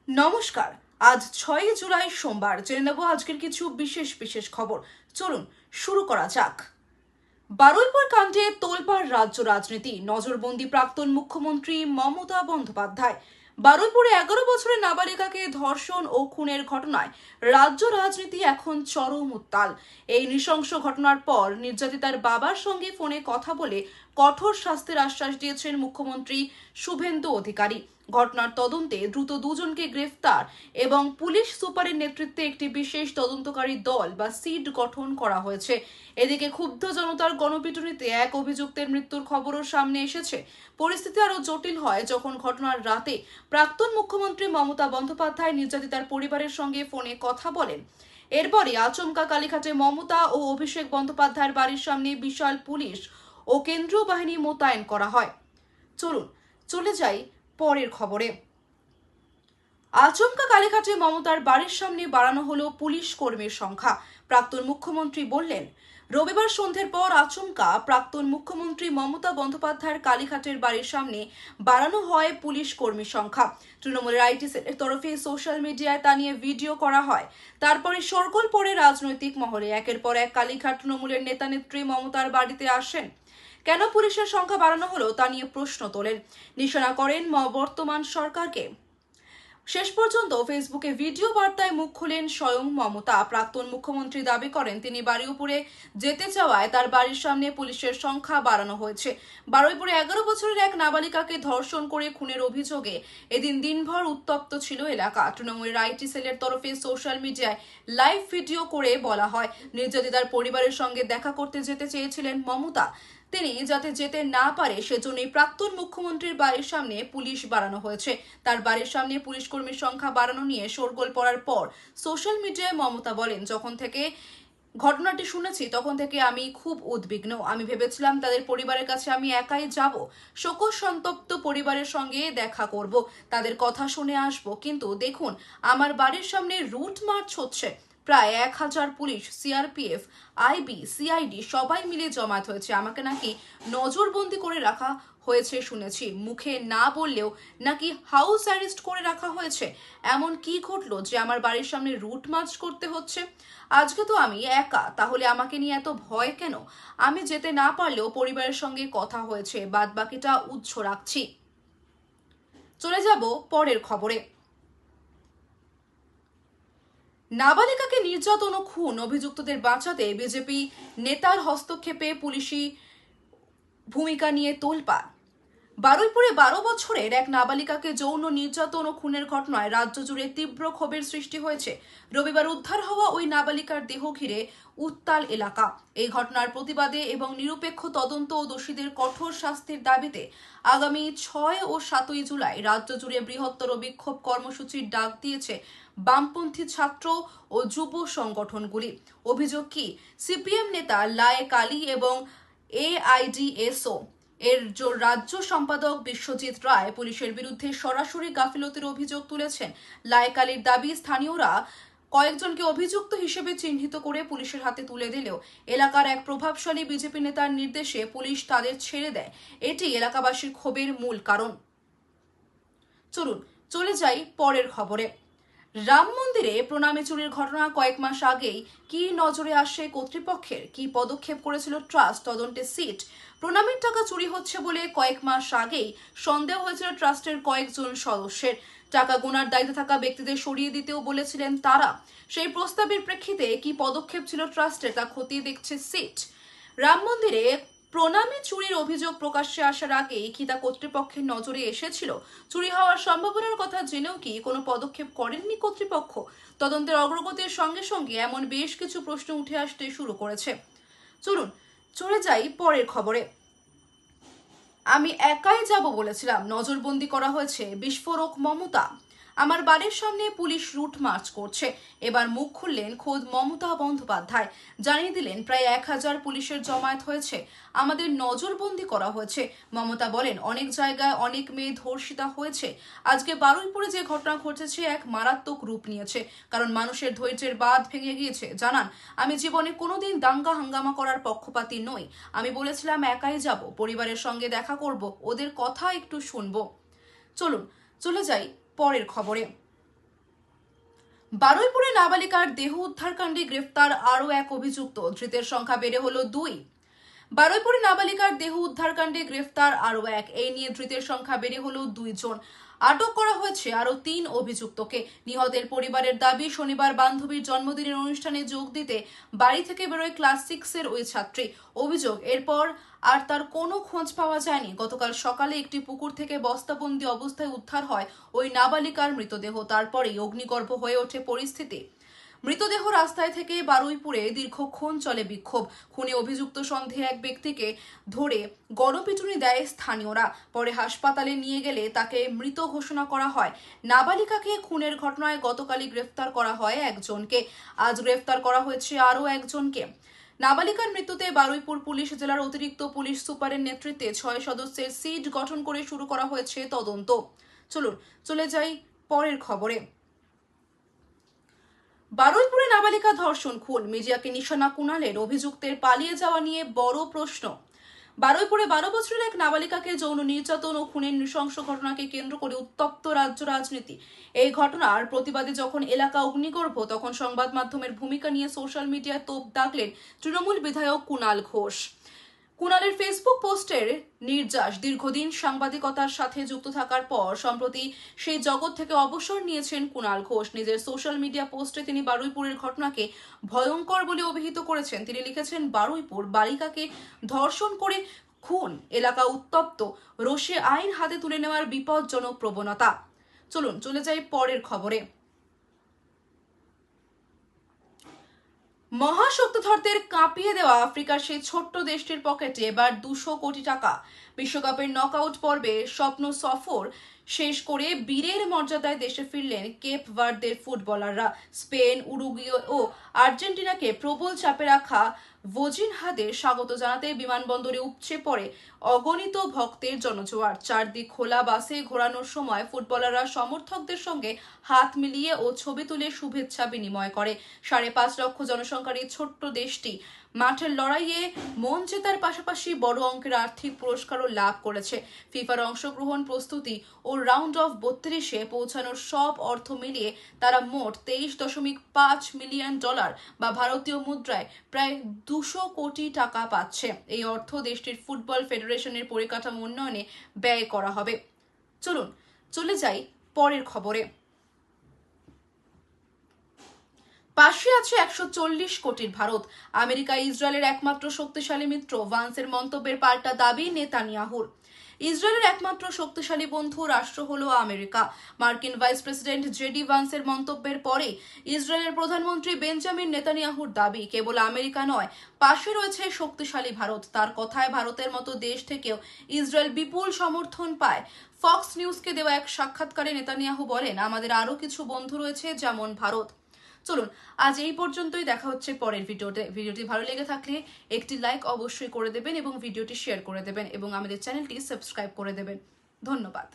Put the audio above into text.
নমস্কার। আজ 6 জুলাই সোমবার। জেনে নেব আজকের কিছু বিশেষ খবর। চলুন শুরু করা যাক। বারুইপুর কাণ্ডে তোলপাড় রাজ্য রাজনীতি, নজরবন্দি প্রাক্তন মুখ্যমন্ত্রী মমতা বন্দ্যোপাধ্যায়। বারুইপুরে 11 বছরের নাবালিকাকে ধর্ষণ ও খুনের ঘটনায় রাজ্য রাজনীতি এখন চরম উত্তাল। এই নৃশংস ঘটনার পর নির্যাতিতার বাবার সঙ্গে ফোনে কথা বলে কঠোর শাস্তির আশ্বাস দিয়েছেন মুখ্যমন্ত্রী শুভেন্দু অধিকারী। ঘটনার তদন্তে দ্রুত দুজনকে গ্রেফতার এবং পুলিশ সুপারের নেতৃত্বে একটি বিশেষ তদন্তকারী দল বা সিট গঠন করা হয়েছে। এদিকে ক্ষুব্ধ জনতার গণপিটুনিতে এক অভিযুক্তের মৃত্যুর খবরও সামনে এসেছে। পরিস্থিতি আরও জটিল হয় যখন ঘটনার রাতে প্রাক্তন মুখ্যমন্ত্রী মমতা বন্দ্যোপাধ্যায় নির্যাতিতার পরিবারের সঙ্গে ফোনে কথা বলেন। এরপরই আচমকা কালীঘাটে মমতা ও অভিষেক বন্দ্যোপাধ্যায়ের বাড়ির সামনে বিশাল পুলিশ ও কেন্দ্রীয় বাহিনী মোতায়েন করা হয়। চলুন চলে যাই পরের খবরে। আচমকা কালীঘাটে মমতার বাড়ির সামনে বাড়ানো হলো পুলিশ কর্মীর সংখ্যা। প্রাক্তন মুখ্যমন্ত্রী বললেন, রবিবার সন্ধ্যের পর আচমকা প্রাক্তন মুখ্যমন্ত্রী মমতা বন্দ্যোপাধ্যায়ের কালীঘাটের বাড়ির সামনে বাড়ানো হয় পুলিশ কর্মীর সংখ্যা। তৃণমূলের আইটি সেলের তরফে সোশ্যাল মিডিয়ায় তা নিয়ে ভিডিও করা হয়। তারপরে শোরগোল পড়ে রাজনৈতিক মহলে। একের পর এক কালীঘাট তৃণমূলের নেতা নেত্রী মমতার বাড়িতে আসেন। কেন পুলিশের সংখ্যা বাড়ানো হলো তা নিয়ে প্রশ্ন তোলেন, নিশানা করেন বর্তমান সরকারকে। শেষ পর্যন্ত ফেসবুকে ভিডিও বার্তায় মুখ খুলেন স্বয়ং মমতা। প্রাক্তন মুখ্যমন্ত্রী দাবি করেন তিনি বারুইপুরে যেতে চাওয়ায় তার বাড়ির সামনে পুলিশের সংখ্যা বাড়ানো হয়েছে। বারুইপুরে 11 বছরের এক নাবালিকাকে ধর্ষণ করে খুনের অভিযোগে এদিন দিনভর উত্তপ্ত ছিল এলাকা। তৃণমূলের আইটি সেলের তরফে সোশ্যাল মিডিয়ায় লাইভ ভিডিও করে বলা হয়, নির্যাতিতার পরিবারের সঙ্গে দেখা করতে যেতে চেয়েছিলেন মমতা। তিনি যাতে যেতে না পারে সেজন্যই প্রাক্তন মুখ্যমন্ত্রীর বাড়ির সামনে পুলিশ বাড়ানো হয়েছে। তার বাড়ির সামনে পুলিশ কর্মীর সংখ্যা বাড়ানো নিয়ে শোরগোল পড়ার পর সোশ্যাল মিডিয়ায় মমতা বলেন, যখন থেকে ঘটনাটি শুনেছি তখন থেকে আমি খুব উদ্বিগ্ন। আমি ভেবেছিলাম তাদের পরিবারের কাছে আমি একাই যাব, শোকজ সন্তপ্ত পরিবারের সঙ্গে দেখা করব, তাদের কথা শুনে আসব। কিন্তু দেখুন, আমার বাড়ির সামনে রুট মার্চ হচ্ছে। প্রায় 1000 পুলিশ, সিআরপিএফ, আইবি, সিআইডি সবাই মিলে জমায়েত হয়েছে। আমাকে নাকি নজরবন্দি করে রাখা হয়েছে শুনেছি। মুখে না বললেও নাকি হাউস অ্যারেস্ট করে রাখা হয়েছে। এমন কি ঘটলো যে আমার বাড়ির সামনে রুট মার্চ করতে হচ্ছে? আজকে তো আমি একা, তাহলে আমাকে নিয়ে এত ভয় কেন? আমি যেতে না পারলেও পরিবারের সঙ্গে কথা হয়েছে, বাদ বাকিটা উৎস রাখছি। চলে যাব পরের খবরে। নাবালিকাকে নির্যাতন ও খুন অভিযুক্তদের বাঁচাতে বিজেপি নেতার হস্তক্ষেপে পুলিশি ভূমিকা নিয়ে তোলপাড়। বারুইপুরে 12 বছরের এক নাবালিকাকে যৌন নির্যাতন ও খুনের ঘটনায় রাজ্য জুড়ে তীব্র ক্ষোভের সৃষ্টি হয়েছে। রবিবার উদ্ধার হওয়া ওই নাবালিকার দেহ ঘিরে উত্তাল এলাকা। এই ঘটনার প্রতিবাদে এবং নিরপেক্ষ তদন্ত ও দোষীদের কঠোর শাস্তির দাবিতে আগামী 6 ও 7 জুলাই রাজ্য জুড়ে বৃহত্তর বিক্ষোভ কর্মসূচির ডাক দিয়েছে বামপন্থী ছাত্র ও যুব সংগঠনগুলি। অভিযোগ কি, সিপিএম নেতা লায়েক আলী এবং এআইডিএসও এর রাজ্য সম্পাদক বিশ্বজিৎ রায় পুলিশের বিরুদ্ধে সরাসরি গাফিলতির অভিযোগ তুলেছেন। লায়েক আলীর দাবি, স্থানীয়রা কয়েকজনকে অভিযুক্ত হিসেবে চিহ্নিত করে পুলিশের হাতে তুলে দিলেও এলাকার এক প্রভাবশালী বিজেপি নেতার নির্দেশে পুলিশ তাদের ছেড়ে দেয়। এটি এলাকাবাসীর ক্ষোভের মূল কারণ। চলুন চলে যাই পরের খবরে। রাম মন্দিরে প্রণামী চুরির ঘটনা কয়েক মাস আগেই কি নজরে আসে কর্তৃপক্ষের? কি পদক্ষেপ করেছিল ট্রাস্ট? তদন্তে সিট। প্রণামীর টাকা চুরি হচ্ছে বলে কয়েক মাস আগেই সন্দেহ হয়েছিল ট্রাস্টের কয়েকজন সদস্যের। টাকা গোনার দায়িত্বে থাকা ব্যক্তিদের সরিয়ে দিতেও বলেছিলেন তারা। সেই প্রস্তাবের প্রেক্ষিতে কি পদক্ষেপ ছিল ট্রাস্টের তা খতিয়ে দেখছে সিট। রাম মন্দিরে প্রণামী চুরির অভিযোগ প্রকাশ্যে আসার আগেই কি তা কর্তৃপক্ষের নজরে এসেছিল? চুরি হওয়ার সম্ভাবনার কথা জেনেও কি কোনো পদক্ষেপ করেননি কর্তৃপক্ষ? তদন্তের অগ্রগতির সঙ্গে সঙ্গে এমন বেশ কিছু প্রশ্ন উঠে আসতে শুরু করেছে। চলুন চলে যাই পরের খবরে। আমি একাই যাব বলেছিলাম, নজরবন্দি করা হয়েছে বিস্ফোরক মমতা। আমার বাড়ির সামনে পুলিশ রুট মার্চ করছে। এবার মুখ খুললেন খোদ মমতা বন্দ্যোপাধ্যায়। জানিয়ে দিলেন প্রায় 1000 পুলিশের জমায়েত হয়েছে, আমাদের নজরবন্দি করা হয়েছে। মমতা বলেন, অনেক জায়গায় অনেক মেয়ে ধর্ষিতা হয়েছে। আজকে বারুইপুরে যে ঘটনা ঘটেছে এক মারাত্মক রূপ নিয়েছে, কারণ মানুষের ধৈর্যের বাঁধ ভেঙে গিয়েছে। জানান, আমি জীবনে কোনোদিন দাঙ্গা হাঙ্গামা করার পক্ষপাতী নই। আমি বলেছিলাম একাই যাব, পরিবারের সঙ্গে দেখা করব, ওদের কথা একটু শুনবো। চলুন চলে যাই পরের খবরে। বারুইপুরে নাবালিকার দেহ উদ্ধারকাণ্ডে গ্রেফতার আরও এক অভিযুক্ত, ধৃতের সংখ্যা বেড়ে হলো 2। বারুইপুরে নাবালিকার দেহ উদ্ধারকাণ্ডে গ্রেফতার আরও এক, এই নিয়ে ধৃতের সংখ্যা বেড়ে হলো 2 জন। আটক করা হয়েছে আরও 3 অভিযুক্তকে। নিহতের পরিবারের দাবি, শনিবার বান্ধবীর জন্মদিনের অনুষ্ঠানে যোগ দিতে বাড়ি থেকে বেরোয় ক্লাস 6-এর ওই ছাত্রী। অভিযোগ, এরপর আর তার কোনো খোঁজ পাওয়া যায়নি। গতকাল সকালে একটি পুকুর থেকে বস্তাবন্দি অবস্থায় উদ্ধার হয় ওই নাবালিকার মৃতদেহ। তারপরেই অগ্নিগর্ভ হয়ে ওঠে পরিস্থিতি। মৃতদেহ রাস্তায় থেকে বারুইপুরে দীর্ঘক্ষণ চলে বিক্ষোভ। খুনে অভিযুক্ত সন্দেহে এক ব্যক্তিকে ধরে গণপিটুনি দেয় স্থানীয়রা। পরে হাসপাতালে নিয়ে গেলে তাকে মৃত ঘোষণা করা হয়। নাবালিকাকে খুনের ঘটনায় গতকালই গ্রেফতার করা হয় একজনকে। আজ গ্রেফতার করা হয়েছে আরও একজনকে। নাবালিকার মৃত্যুতে বারুইপুর পুলিশ জেলার অতিরিক্ত পুলিশ সুপারের নেতৃত্বে 6 সদস্যের সিট গঠন করে শুরু করা হয়েছে তদন্ত। চলুন চলে যাই পরের খবরে। বারুইপুরে নাবালিকা ধর্ষণ খুন, মিডিয়াকে নিশানা কুণালের। অভিযুক্তের পালিয়ে যাওয়া নিয়ে বড় প্রশ্ন। বারুইপুরে 12 বছরের এক নাবালিকাকে যৌন নির্যাতন ও খুনের নৃশংস ঘটনাকে কেন্দ্র করে উত্তপ্ত রাজ্য রাজনীতি। এই ঘটনার প্রতিবাদে যখন এলাকা অগ্নিগর্ভ, তখন সংবাদ মাধ্যমের ভূমিকা নিয়ে সোশ্যাল মিডিয়ায় তোপ দাগলেন তৃণমূল বিধায়ক কুণাল ঘোষ। কুণালের ফেসবুক পোস্টের নির্যাস, দীর্ঘদিন সাংবাদিকতার সাথে যুক্ত থাকার পর সম্প্রতি সেই জগৎ থেকে অবসর নিয়েছেন কুণাল ঘোষ। নিজের সোশ্যাল মিডিয়া পোস্টে তিনি বারুইপুরের ঘটনাকে ভয়ঙ্কর বলে অভিহিত করেছেন। তিনি লিখেছেন, বারুইপুর বালিকাকে ধর্ষণ করে খুন, এলাকা উত্তপ্ত, রোষে আইন হাতে তুলে নেওয়ার বিপজ্জনক প্রবণতা। চলুন চলে যাই পরের খবরে। মহাশক্তিধরদের কাঁপিয়ে দেওয়া আফ্রিকার সেই ছোট্ট দেশটির পকেটে এবার 200 কোটি টাকা। বিশ্বকাপের নকআউট পর্বে স্বপ্ন সফর শেষ করে বীরের মর্যাদায় দেশে ফিরলেন কেপ ভার্দের ফুটবলাররা। স্পেন, উরুগুয়ে ও আর্জেন্টিনাকে প্রবল চাপে রাখা ভোজিনহাদের স্বাগত জানাতে বিমানবন্দরে উপচে পড়ে অগণিত ভক্তের জনজোয়ার। চারদিক খোলা বাসে ঘোরানোর সময় ফুটবলাররা সমর্থকদের সঙ্গে হাত মিলিয়ে ও ছবি তুলে শুভেচ্ছা বিনিময় করে। 5.5 লক্ষ জনসংখ্যার এই ছোট্ট দেশটি মাঠের লড়াইয়ে মন জেতার পাশাপাশি বড় অঙ্কের আর্থিক পুরস্কারও লাভ করেছে। ফিফার অংশগ্রহণ, প্রস্তুতি ও রাউন্ড অফ 32-এ পৌঁছানোর সব অর্থ মিলিয়ে তারা মোট $23.5 মিলিয়ন বা ভারতীয় মুদ্রায় প্রায় 200 কোটি টাকা পাচ্ছে। এই অর্থ দেশটির ফুটবল ফেডারেশনের পরিকাঠামো উন্নয়নে ব্যয় করা হবে। চলুন চলে যাই পরের খবরে। পাশে আছে 140 কোটির ভারত। আমেরিকা ইসরায়েলের একমাত্র শক্তিশালী মিত্র, ভান্সের মন্তব্যের পাল্টা দাবি নেতানিয়াহুর। ইসরায়েলের একমাত্র শক্তিশালী বন্ধু রাষ্ট্র হলো আমেরিকা। মার্কিন ভাইস প্রেসিডেন্ট জেডি ভান্সের মন্তব্যের পরে ইসরায়েলের প্রধানমন্ত্রী বেঞ্জামিন নেতানিয়াহুর দাবি, কেবল আমেরিকা নয়, পাশে রয়েছে শক্তিশালী ভারত। তার কথায় ভারতের মতো দেশ থেকেও ইসরায়েল বিপুল সমর্থন পায়। ফক্স নিউজকে দেওয়া এক সাক্ষাৎকারে নেতানিয়াহু বলেন, আমাদের আরও কিছু বন্ধু রয়েছে, যেমন ভারত। চলুন আজ এই পর্যন্তই, দেখা হচ্ছে পরের ভিডিওতে। ভিডিওটি ভালো লেগে থাকলে একটি লাইক অবশ্যই করে দেবেন এবং ভিডিওটি শেয়ার করে দেবেন এবং আমাদের চ্যানেলটি সাবস্ক্রাইব করে দেবেন। ধন্যবাদ।